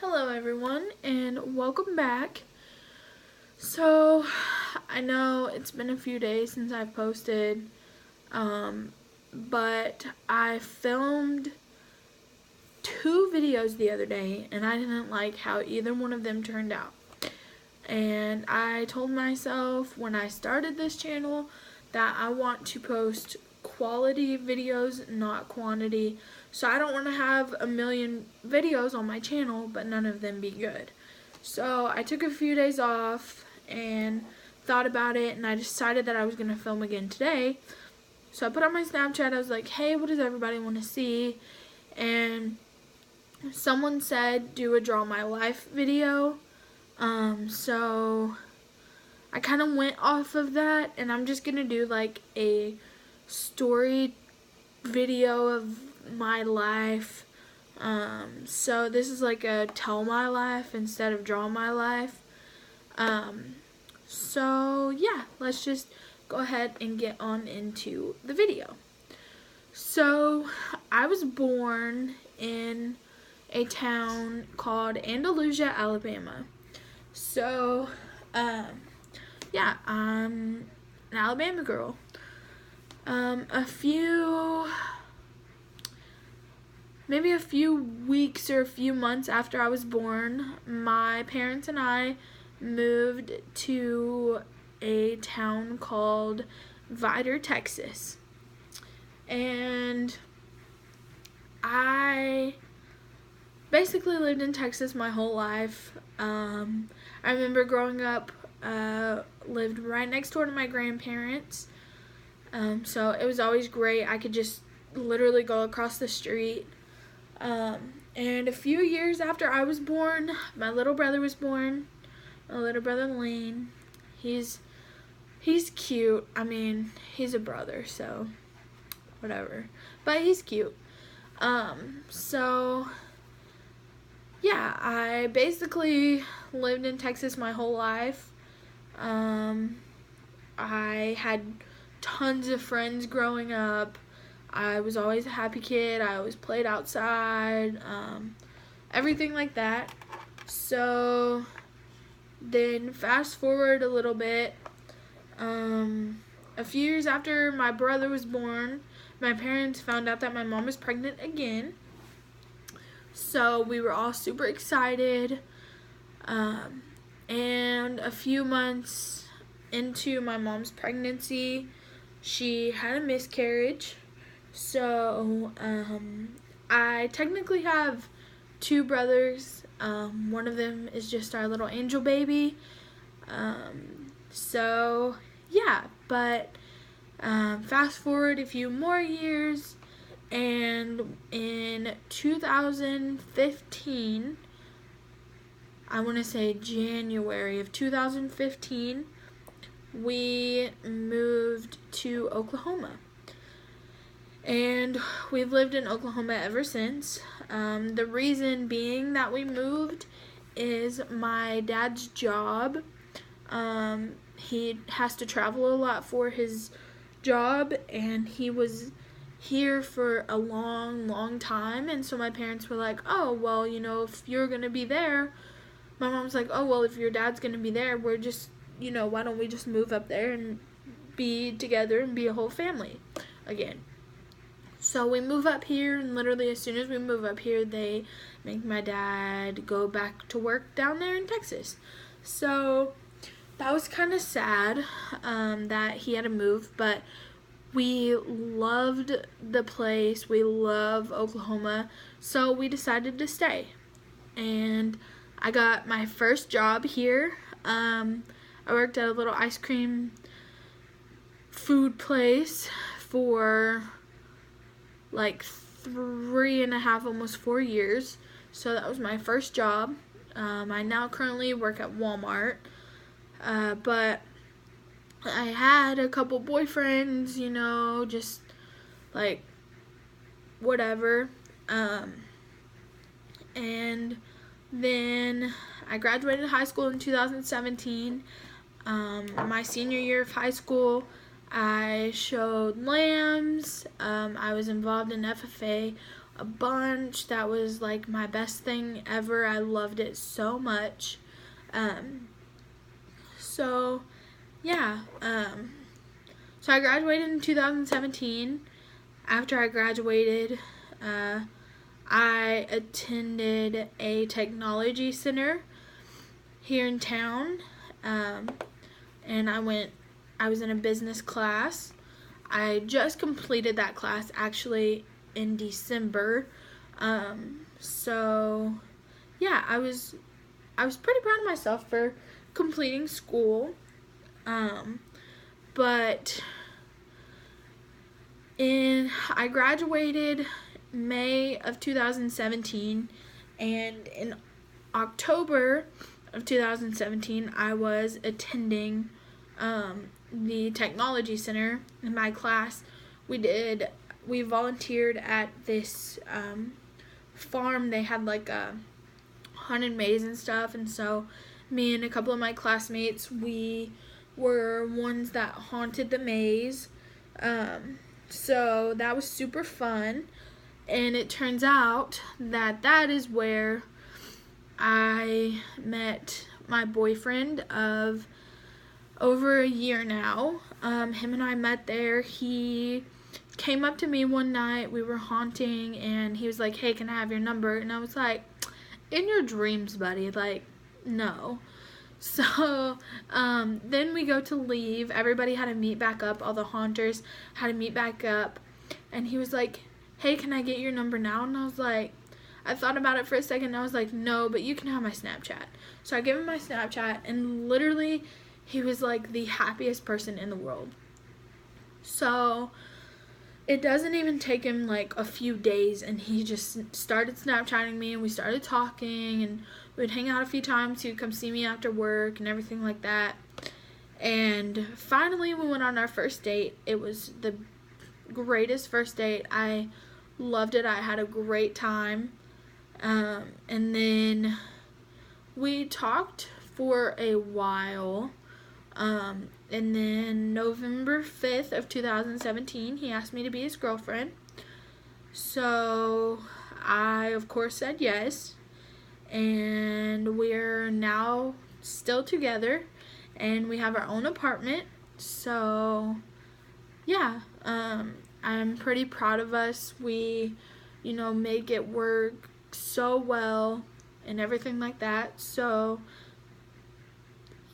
Hello everyone and welcome back. So I know it's been a few days since I've posted, but I filmed 2 videos the other day and I didn't like how either one of them turned out. And I told myself when I started this channel that I want to post quality videos, not quantity. So I don't want to have a million videos on my channel, but none of them be good. So I took a few days off and thought about it, and I decided that I was going to film again today. So I put on my Snapchat, I was like, hey, what does everybody want to see? And someone said, do a Draw My Life video. So I kind of went off of that, and I'm just going to do like a story video of my life. So this is like a tell my life instead of draw my life. So yeah, let's just go ahead and get on into the video. So I was born in a town called Andalusia, Alabama. So yeah, I'm an Alabama girl. Maybe a few weeks or a few months after I was born, my parents and I moved to a town called Vidor, Texas. And I basically lived in Texas my whole life. I remember growing up, lived right next door to my grandparents. So it was always great. I could just literally go across the street. And a few years after I was born, my little brother was born. My little brother Lane. He's cute. I mean, he's a brother, so whatever. But he's cute. So yeah, I basically lived in Texas my whole life. I had tons of friends growing up. I was always a happy kid. I always played outside, everything like that. So then fast forward a little bit, a few years after my brother was born, my parents found out that my mom was pregnant again. So we were all super excited, and a few months into my mom's pregnancy, she had a miscarriage. So I technically have 2 brothers. One of them is just our little angel baby. So yeah, but fast forward a few more years, and in 2015, I want to say January of 2015, we moved to Oklahoma. And we've lived in Oklahoma ever since. The reason being that we moved is my dad's job. He has to travel a lot for his job, and he was here for a long time. And so my parents were like, oh, well, if you're going to be there, my mom's like, oh, well, if your dad's going to be there, we're just, why don't we just move up there and be together and be a whole family again. So we move up here, and literally as soon as we move up here, they make my dad go back to work down there in Texas. So that was kind of sad that he had to move, but we loved the place. We love Oklahoma, so we decided to stay. And I got my first job here. I worked at a little ice cream food place for like 3.5, almost 4 years. So that was my first job. I now currently work at Walmart. But I had a couple boyfriends, just like whatever. And then I graduated high school in 2017. My senior year of high school, I showed lambs. I was involved in FFA a bunch. That was like my best thing ever. I loved it so much. So yeah, so I graduated in 2017. After I graduated, I attended a technology center here in town, and I was in a business class. I just completed that class actually in December. So yeah, I was pretty proud of myself for completing school. But I graduated May of 2017, and in October of 2017 I was attending the technology center. In my class, we volunteered at this farm. They had like a haunted maze and stuff, and so me and a couple of my classmates, we were ones that haunted the maze. So that was super fun, and it turns out that is where I met my boyfriend of over a year now. Him and I met there. He came up to me one night, we were haunting, and he was like, "Hey, can I have your number?" And I was like, "In your dreams, buddy, like, no." So then we go to leave. Everybody had to meet back up. All the haunters had to meet back up. And he was like, "Hey, can I get your number now?" And I was like, I thought about it for a second, and I was like, "No, but you can have my Snapchat." So I gave him my Snapchat, and literally he was like the happiest person in the world. So it doesn't even take him like a few days, and he just started Snapchatting me, and we started talking, and we'd hang out a few times. He would come see me after work and everything like that. And finally we went on our first date. It was the greatest first date. I loved it. I had a great time. And then we talked for a while. And then November 5th of 2017, he asked me to be his girlfriend. So I, of course, said yes. And we're now still together, and we have our own apartment. So yeah, I'm pretty proud of us. We, make it work so well and everything like that. So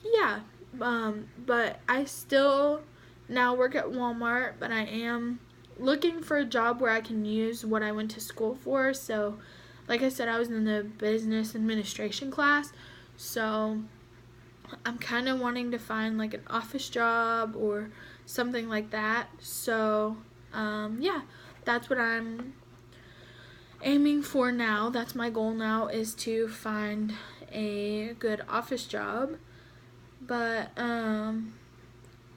yeah, but I still now work at Walmart, but I am looking for a job where I can use what I went to school for. So like I said, I was in the business administration class, so I'm kind of wanting to find like an office job or something like that. So yeah, that's what I'm aiming for now. That's my goal now, is to find a good office job. But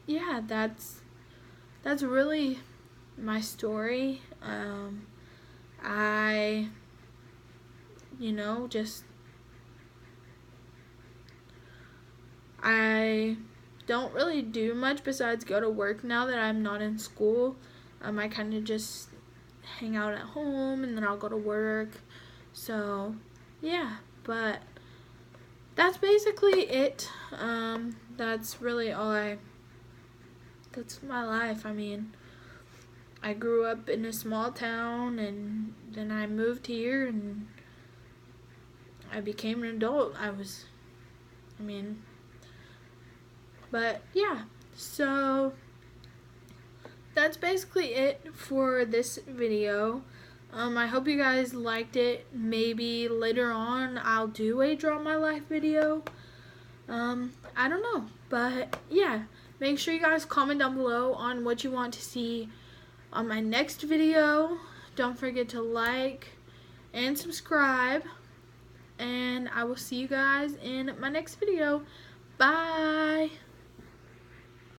yeah, that's really my story. I don't really do much besides go to work now that I'm not in school. I kind of just hang out at home, and then I'll go to work. So yeah, but that's basically it. That's really that's my life. I mean, I grew up in a small town, and then I moved here, and I became an adult. But yeah, so that's basically it for this video. I hope you guys liked it. Maybe later on I'll do a Draw My Life video. I don't know. But yeah, make sure you guys comment down below on what you want to see on my next video. Don't forget to like and subscribe. And I will see you guys in my next video. Bye!